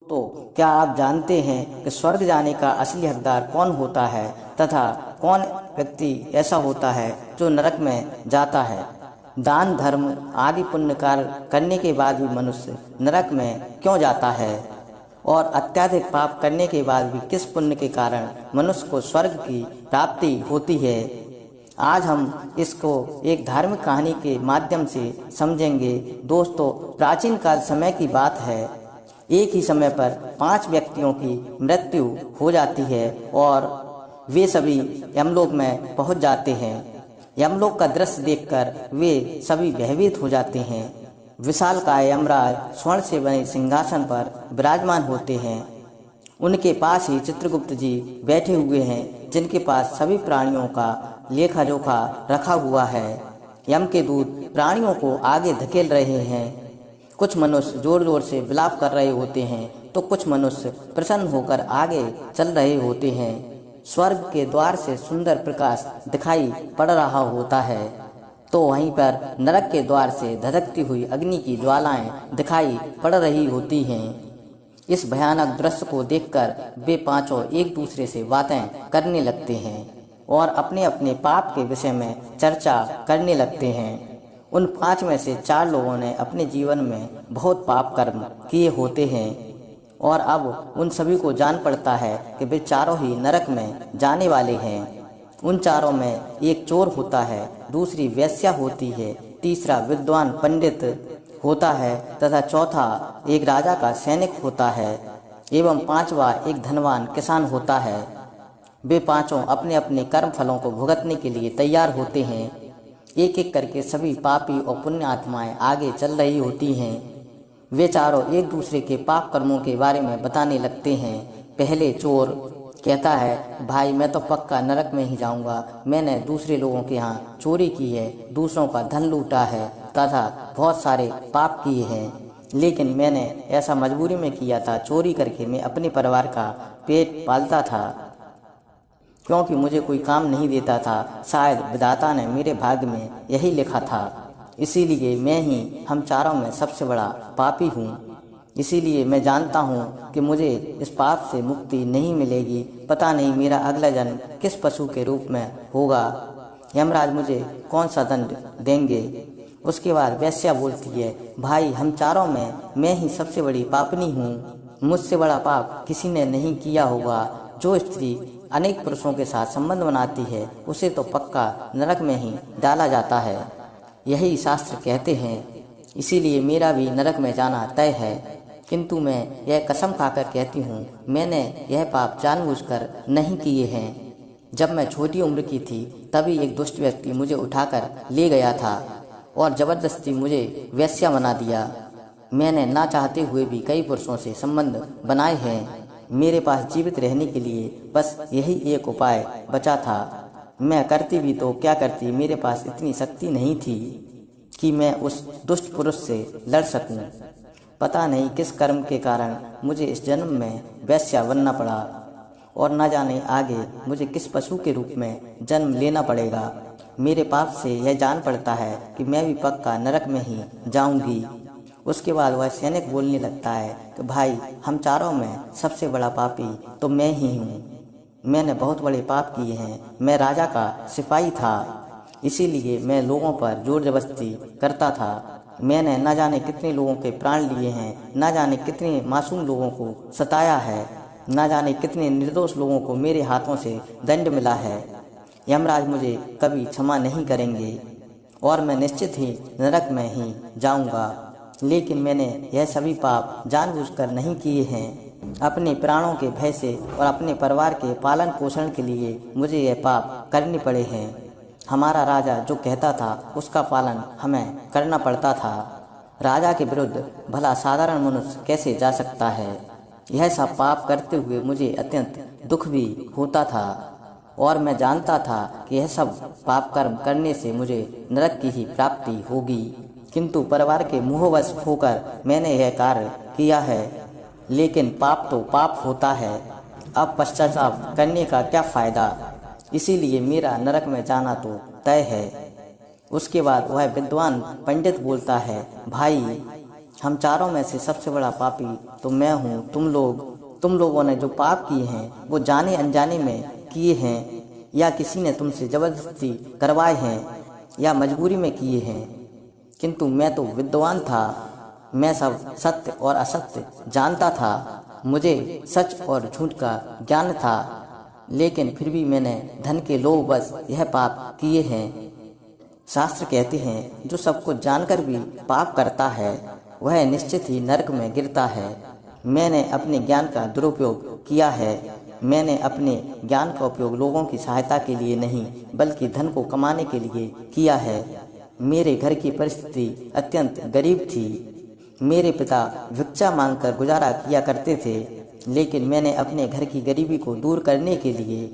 तो क्या आप जानते हैं कि स्वर्ग जाने का असली हकदार कौन होता है तथा कौन व्यक्ति ऐसा होता है जो नरक में जाता है? दान धर्म आदि पुण्य कार्य करने के बाद भी मनुष्य नरक में क्यों जाता है? और अत्यधिक पाप करने के बाद भी किस पुण्य के कारण मनुष्य को स्वर्ग की प्राप्ति होती है? आज हम इसको एक धार्मिक कहानी के माध्यम से समझेंगे। दोस्तों, प्राचीन काल समय की बात है। एक ही समय पर 5 व्यक्तियों की मृत्यु हो जाती है और वे सभी यमलोक में पहुंच जाते हैं। यमलोक का दृश्य देखकर वे सभी भयभीत हो जाते हैं। विशालकाय यमराज स्वर्ण से बने सिंहासन पर विराजमान होते हैं। उनके पास ही चित्रगुप्त जी बैठे हुए हैं, जिनके पास सभी प्राणियों का लेखा जोखा रखा हुआ है। यम के दूत प्राणियों को आगे धकेल रहे हैं। कुछ मनुष्य जोर जोर से विलाप कर रहे होते हैं तो कुछ मनुष्य प्रसन्न होकर आगे चल रहे होते हैं। स्वर्ग के द्वार से सुंदर प्रकाश दिखाई पड़ रहा होता है तो वहीं पर नरक के द्वार से धधकती हुई अग्नि की ज्वालाएं दिखाई पड़ रही होती हैं। इस भयानक दृश्य को देखकर वे पांचों एक दूसरे से बातें करने लगते हैं और अपने अपने पाप के विषय में चर्चा करने लगते हैं। उन 5 में से 4 लोगों ने अपने जीवन में बहुत पाप कर्म किए होते हैं और अब उन सभी को जान पड़ता है कि वे चारों ही नरक में जाने वाले हैं। उन चारों में एक चोर होता है, दूसरी वेश्या होती है, तीसरा विद्वान पंडित होता है तथा चौथा एक राजा का सैनिक होता है एवं 5वां एक धनवान किसान होता है। वे पांचों अपने अपने कर्म फलों को भुगतने के लिए तैयार होते हैं। एक एक करके सभी पापी और पुण्य आत्माएं आगे चल रही होती हैं। वे चारों एक दूसरे के पाप कर्मों के बारे में बताने लगते हैं। पहले चोर कहता है, भाई मैं तो पक्का नरक में ही जाऊंगा। मैंने दूसरे लोगों के यहाँ चोरी की है, दूसरों का धन लूटा है तथा बहुत सारे पाप किए हैं, लेकिन मैंने ऐसा मजबूरी में किया था। चोरी करके मैं अपने परिवार का पेट पालता था क्योंकि मुझे कोई काम नहीं देता था। शायद विधाता ने मेरे भाग्य में यही लिखा था, इसीलिए मैं ही हम चारों में सबसे बड़ा पापी हूँ। इसीलिए मैं जानता हूँ कि मुझे इस पाप से मुक्ति नहीं मिलेगी। पता नहीं मेरा अगला जन्म किस पशु के रूप में होगा। यमराज मुझे कौन सा दंड देंगे? उसके बाद वेश्या बोलती है, भाई हम चारों में मैं ही सबसे बड़ी पापनी हूँ। मुझसे बड़ा पाप किसी ने नहीं किया होगा। जो स्त्री अनेक पुरुषों के साथ संबंध बनाती है उसे तो पक्का नरक में ही डाला जाता है, यही शास्त्र कहते हैं। इसीलिए मेरा भी नरक में जाना तय है। किंतु मैं यह कसम खाकर कहती हूँ, मैंने यह पाप जानबूझकर नहीं किए हैं। जब मैं छोटी उम्र की थी तभी एक दुष्ट व्यक्ति मुझे उठाकर ले गया था और जबरदस्ती मुझे वेश्या बना दिया। मैंने ना चाहते हुए भी कई पुरुषों से संबंध बनाए हैं। मेरे पास जीवित रहने के लिए बस यही एक उपाय बचा था। मैं करती भी तो क्या करती, मेरे पास इतनी शक्ति नहीं थी कि मैं उस दुष्ट पुरुष से लड़ सकूं। पता नहीं किस कर्म के कारण मुझे इस जन्म में वेश्या बनना पड़ा और न जाने आगे मुझे किस पशु के रूप में जन्म लेना पड़ेगा। मेरे पाप से यह जान पड़ता है कि मैं भी पक्का नरक में ही जाऊंगी। उसके बाद वह सैनिक बोलने लगता है कि भाई हम चारों में सबसे बड़ा पापी तो मैं ही हूँ। मैंने बहुत बड़े पाप किए हैं। मैं राजा का सिपाही था, इसीलिए मैं लोगों पर जोर जबरदस्ती करता था। मैंने न जाने कितने लोगों के प्राण लिए हैं, न जाने कितने मासूम लोगों को सताया है, न जाने कितने निर्दोष लोगों को मेरे हाथों से दंड मिला है। यमराज मुझे कभी क्षमा नहीं करेंगे और मैं निश्चित ही नरक में ही जाऊंगा। लेकिन मैंने यह सभी पाप जानबूझकर नहीं किए हैं। अपने प्राणों के भय से और अपने परिवार के पालन पोषण के लिए मुझे यह पाप करने पड़े हैं। हमारा राजा जो कहता था उसका पालन हमें करना पड़ता था। राजा के विरुद्ध भला साधारण मनुष्य कैसे जा सकता है? यह सब पाप करते हुए मुझे अत्यंत दुख भी होता था और मैं जानता था कि यह सब पाप कर्म करने से मुझे नरक की ही प्राप्ति होगी। किंतु परिवार के मोहवश होकर मैंने यह कार्य किया है। लेकिन पाप तो पाप होता है, अब पश्चाताप करने का क्या फायदा? इसीलिए मेरा नरक में जाना तो तय है। उसके बाद वह विद्वान पंडित बोलता है, भाई हम चारों में से सबसे बड़ा पापी तो मैं हूँ। तुम लोगों ने जो पाप किए हैं वो जाने अनजाने में किए हैं, या किसी ने तुमसे जबरदस्ती करवाए हैं, या मजबूरी में किए हैं। किंतु मैं तो विद्वान था, मैं सब सत्य और असत्य जानता था, मुझे सच और झूठ का ज्ञान था, लेकिन फिर भी मैंने धन के लोभवश यह पाप किए हैं। शास्त्र कहते हैं जो सब कुछ जानकर भी पाप करता है वह निश्चित ही नरक में गिरता है। मैंने अपने ज्ञान का दुरुपयोग किया है। मैंने अपने ज्ञान का उपयोग लोगों की सहायता के लिए नहीं बल्कि धन को कमाने के लिए किया है। मेरे घर की परिस्थिति अत्यंत गरीब थी। मेरे पिता भिक्षा मांगकर गुजारा किया करते थे, लेकिन मैंने अपने घर की गरीबी को दूर करने के लिए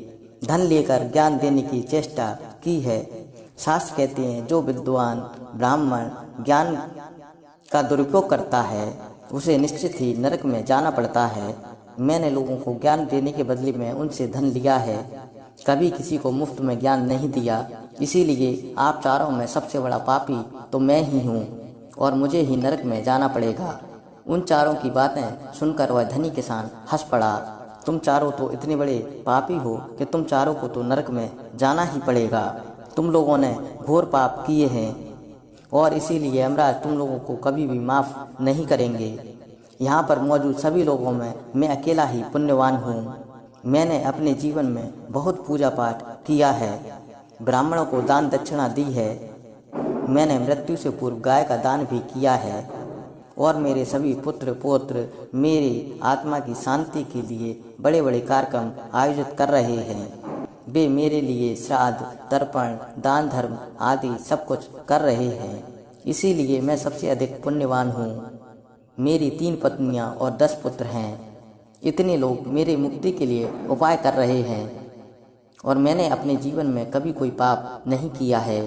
धन लेकर ज्ञान देने की चेष्टा की है। शास्त्र कहते हैं जो विद्वान ब्राह्मण ज्ञान का दुरुपयोग करता है उसे निश्चित ही नरक में जाना पड़ता है। मैंने लोगों को ज्ञान देने के बदले में उनसे धन लिया है, कभी किसी को मुफ्त में ज्ञान नहीं दिया। इसीलिए आप चारों में सबसे बड़ा पापी तो मैं ही हूँ और मुझे ही नरक में जाना पड़ेगा। उन चारों की बातें सुनकर वह धनी किसान हंस पड़ा। तुम चारों तो इतने बड़े पापी हो कि तुम चारों को तो नरक में जाना ही पड़ेगा। तुम लोगों ने घोर पाप किए हैं और इसीलिए यमराज तुम लोगों को कभी भी माफ नहीं करेंगे। यहाँ पर मौजूद सभी लोगों में मैं अकेला ही पुण्यवान हूँ। मैंने अपने जीवन में बहुत पूजा पाठ किया है, ब्राह्मणों को दान दक्षिणा दी है, मैंने मृत्यु से पूर्व गाय का दान भी किया है और मेरे सभी पुत्र पौत्र मेरी आत्मा की शांति के लिए बड़े बड़े कार्यक्रम आयोजित कर रहे हैं। वे मेरे लिए श्राद्ध तर्पण दान धर्म आदि सब कुछ कर रहे हैं। इसीलिए मैं सबसे अधिक पुण्यवान हूँ। मेरी 3 पत्नियाँ और 10 पुत्र हैं। इतने लोग मेरे मुक्ति के लिए उपाय कर रहे हैं और मैंने अपने जीवन में कभी कोई पाप नहीं किया है।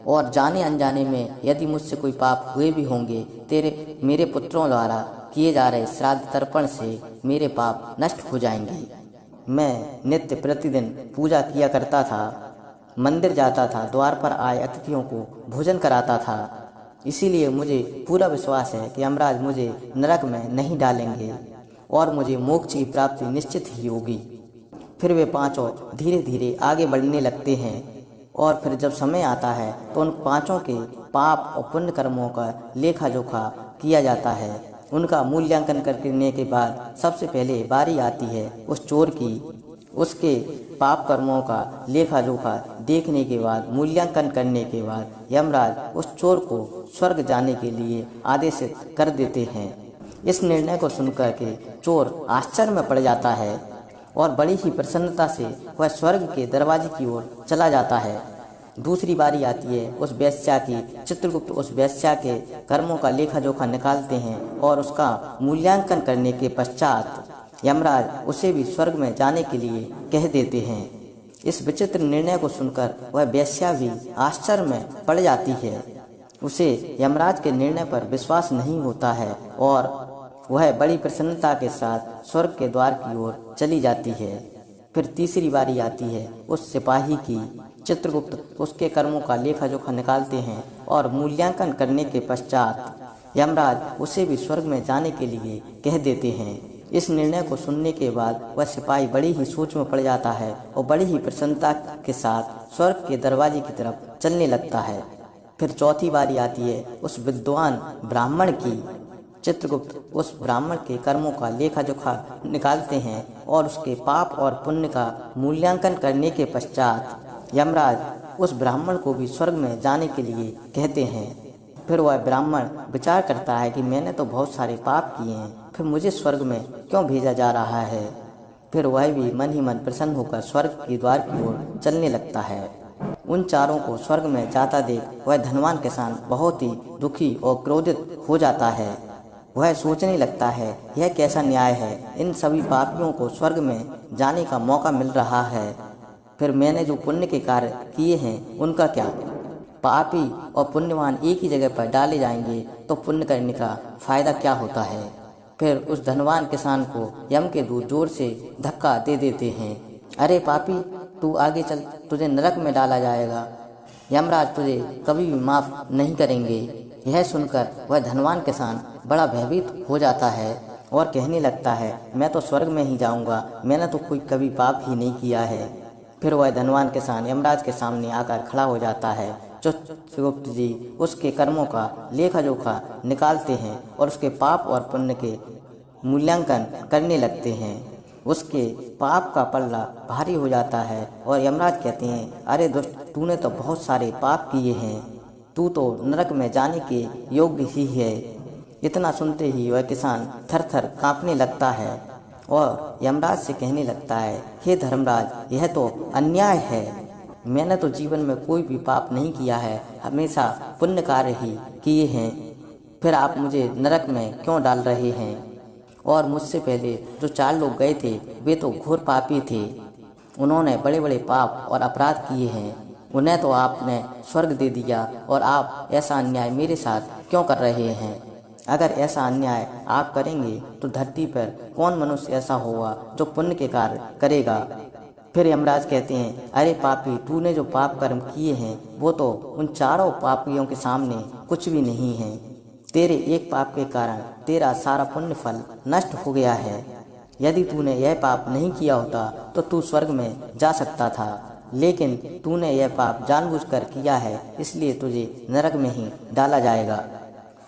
और जाने अनजाने में यदि मुझसे कोई पाप हुए भी होंगे, मेरे पुत्रों द्वारा किए जा रहे श्राद्ध तर्पण से मेरे पाप नष्ट हो जाएंगे। मैं नित्य प्रतिदिन पूजा किया करता था, मंदिर जाता था, द्वार पर आए अतिथियों को भोजन कराता था। इसीलिए मुझे पूरा विश्वास है कि यमराज मुझे नरक में नहीं डालेंगे और मुझे मोक्ष की प्राप्ति निश्चित ही होगी। फिर वे पांचों धीरे धीरे आगे बढ़ने लगते हैं और फिर जब समय आता है तो उन पांचों के पाप और पुण्य कर्मों का लेखा जोखा किया जाता है। उनका मूल्यांकन करने के बाद सबसे पहले बारी आती है उस चोर की। उसके पाप कर्मों का लेखा जोखा देखने के बाद, मूल्यांकन करने के बाद यमराज उस चोर को स्वर्ग जाने के लिए आदेशित कर देते हैं। इस निर्णय को सुनकर के चोर आश्चर्य में पड़ जाता है और बड़ी ही प्रसन्नता से वह स्वर्ग के दरवाजे की ओर चला जाता है। दूसरी बारी आती है उस वेश्या की। चित्रगुप्त उस वेश्या के कर्मों का लेखा जोखा निकालते हैं और उसका मूल्यांकन करने के पश्चात यमराज उसे भी स्वर्ग में जाने के लिए कह देते हैं। इस विचित्र निर्णय को सुनकर वह वेश्या भी आश्चर्य में पड़ जाती है। उसे यमराज के निर्णय पर विश्वास नहीं होता है और वह बड़ी प्रसन्नता के साथ स्वर्ग के द्वार की ओर चली जाती है। फिर तीसरी बारी आती है उस सिपाही की। चित्रगुप्त उसके कर्मों का लेखा जोखा निकालते हैं और मूल्यांकन करने के पश्चात यमराज उसे भी स्वर्ग में जाने के लिए कह देते हैं। इस निर्णय को सुनने के बाद वह सिपाही बड़ी ही सोच में पड़ जाता है और बड़ी ही प्रसन्नता के साथ स्वर्ग के दरवाजे की तरफ चलने लगता है। फिर चौथी बारी आती है उस विद्वान ब्राह्मण की। चित्रगुप्त उस ब्राह्मण के कर्मों का लेखा जोखा निकालते हैं और उसके पाप और पुण्य का मूल्यांकन करने के पश्चात यमराज उस ब्राह्मण को भी स्वर्ग में जाने के लिए कहते हैं। फिर वह ब्राह्मण विचार करता है कि मैंने तो बहुत सारे पाप किए हैं, फिर मुझे स्वर्ग में क्यों भेजा जा रहा है। फिर वह भी मन ही मन प्रसन्न होकर स्वर्ग के द्वार की ओर चलने लगता है। उन चारों को स्वर्ग में जाता देख वह धनवान किसान बहुत ही दुखी और क्रोधित हो जाता है। वह सोचने लगता है यह कैसा न्याय है, इन सभी पापियों को स्वर्ग में जाने का मौका मिल रहा है, फिर मैंने जो पुण्य के कार्य किए हैं उनका क्या। पापी और पुण्यवान एक ही जगह पर डाले जाएंगे तो पुण्य करने का फायदा क्या होता है। फिर उस धनवान किसान को यम के दूत जोर से धक्का दे देते हैं। अरे पापी, तू आगे चल, तुझे नरक में डाला जाएगा। यमराज तुझे कभी भी माफ नहीं करेंगे। यह सुनकर वह धनवान किसान बड़ा भयभीत हो जाता है और कहने लगता है, मैं तो स्वर्ग में ही जाऊंगा, मैंने तो कोई कभी पाप ही नहीं किया है। फिर वह धनवान किसान यमराज के सामने आकर खड़ा हो जाता है। चित्रगुप्त जी उसके कर्मों का लेखा जोखा निकालते हैं और उसके पाप और पुण्य के मूल्यांकन करने लगते हैं। उसके पाप का पल्ला भारी हो जाता है और यमराज कहते हैं, अरे दुष्ट, तूने तो बहुत सारे पाप किए हैं, तू तो नरक में जाने के योग्य ही है। इतना सुनते ही वह किसान थर थर कांपने लगता है और यमराज से कहने लगता है, हे धर्मराज, यह तो अन्याय है। मैंने तो जीवन में कोई भी पाप नहीं किया है, हमेशा पुण्य कार्य ही किए हैं, फिर आप मुझे नरक में क्यों डाल रहे हैं? और मुझसे पहले जो 4 लोग गए थे वे तो घोर पापी थे, उन्होंने बड़े बड़े पाप और अपराध किए हैं, उन्हें तो आपने स्वर्ग दे दिया और आप ऐसा अन्याय मेरे साथ क्यों कर रहे हैं? अगर ऐसा अन्याय आप करेंगे तो धरती पर कौन मनुष्य ऐसा होगा जो पुण्य के कार्य करेगा? फिर यमराज कहते हैं, अरे पापी, तूने जो पाप कर्म किए हैं वो तो उन 4 पापियों के सामने कुछ भी नहीं है। तेरे एक पाप के कारण तेरा सारा पुण्य फल नष्ट हो गया है। यदि तूने यह पाप नहीं किया होता तो तू स्वर्ग में जा सकता था, लेकिन तूने यह पाप जानबूझकर किया है, इसलिए तुझे नरक में ही डाला जाएगा।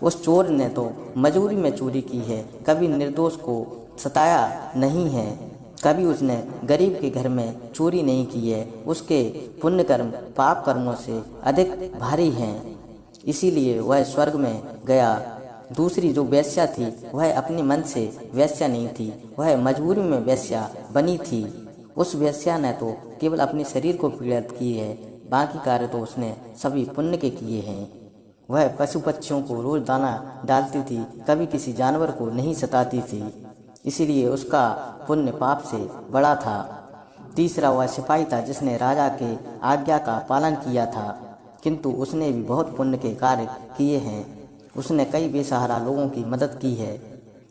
उस चोर ने तो मजबूरी में चोरी की है, कभी निर्दोष को सताया नहीं है, कभी उसने गरीब के घर में चोरी नहीं की है। उसके पुण्य कर्म पाप कर्मों से अधिक भारी हैं, इसीलिए वह स्वर्ग में गया। दूसरी जो वेश्या थी वह अपने मन से वेश्या नहीं थी, वह मजबूरी में वेश्या बनी थी। उस वेश्या ने तो केवल अपने शरीर को पीड़ित की है, बाकी कार्य तो उसने सभी पुण्य के किए हैं। वह पशु पक्षियों को रोज दाना डालती थी, कभी किसी जानवर को नहीं सताती थी, इसीलिए उसका पुण्य पाप से बड़ा था। तीसरा वह सिपाही था जिसने राजा के आज्ञा का पालन किया था, किंतु उसने भी बहुत पुण्य के कार्य किए हैं। उसने कई बेसहारा लोगों की मदद की है,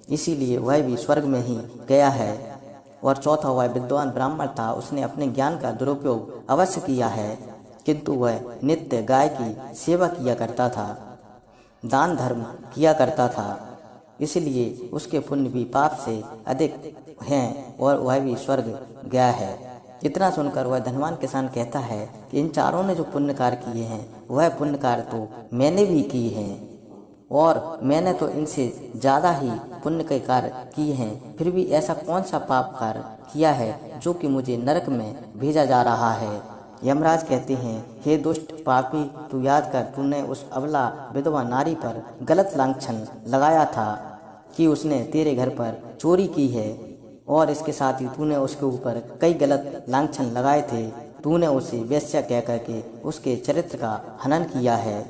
इसीलिए वह भी स्वर्ग में ही गया है। और चौथा वह विद्वान ब्राह्मण था, उसने अपने ज्ञान का दुरुपयोग अवश्य किया है, किंतु वह नित्य गाय की सेवा किया करता था, दान धर्म किया करता था, इसलिए उसके पुण्य भी पाप से अधिक हैं और वह भी स्वर्ग गया है। इतना सुनकर वह धनवान किसान कहता है कि इन 4 ने जो पुण्य कार्य किए हैं वह पुण्य कार्य तो मैंने भी किए हैं और मैंने तो इनसे ज़्यादा ही पुण्य के कार्य किए हैं, फिर भी ऐसा कौन सा पाप कार्य किया है जो कि मुझे नरक में भेजा जा रहा है? यमराज कहते हैं, हे दुष्ट पापी, तू याद कर, तूने उस अबला विधवा नारी पर गलत लांछन लगाया था कि उसने तेरे घर पर चोरी की है, और इसके साथ ही तूने उसके ऊपर कई गलत लांछन लगाए थे। तूने उसे वेश्या कह करके उसके चरित्र का हनन किया है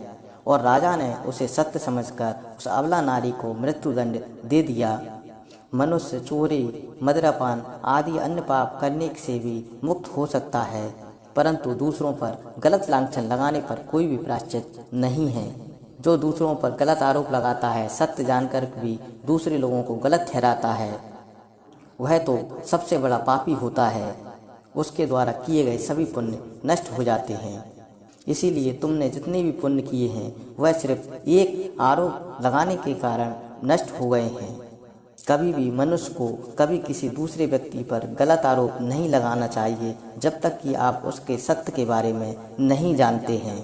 और राजा ने उसे सत्य समझकर उस अबला नारी को मृत्युदंड दे दिया। मनुष्य चोरी, मदिरापान आदि अन्य पाप करने से भी मुक्त हो सकता है, परंतु दूसरों पर गलत लांछन लगाने पर कोई भी प्रायश्चित नहीं है। जो दूसरों पर गलत आरोप लगाता है, सत्य जानकर भी दूसरे लोगों को गलत ठहराता है, वह तो सबसे बड़ा पापी होता है। उसके द्वारा किए गए सभी पुण्य नष्ट हो जाते हैं। इसीलिए तुमने जितने भी पुण्य किए हैं वह सिर्फ एक आरोप लगाने के कारण नष्ट हो गए हैं। कभी भी मनुष्य को कभी किसी दूसरे व्यक्ति पर गलत आरोप नहीं लगाना चाहिए जब तक कि आप उसके सत्य के बारे में नहीं जानते हैं।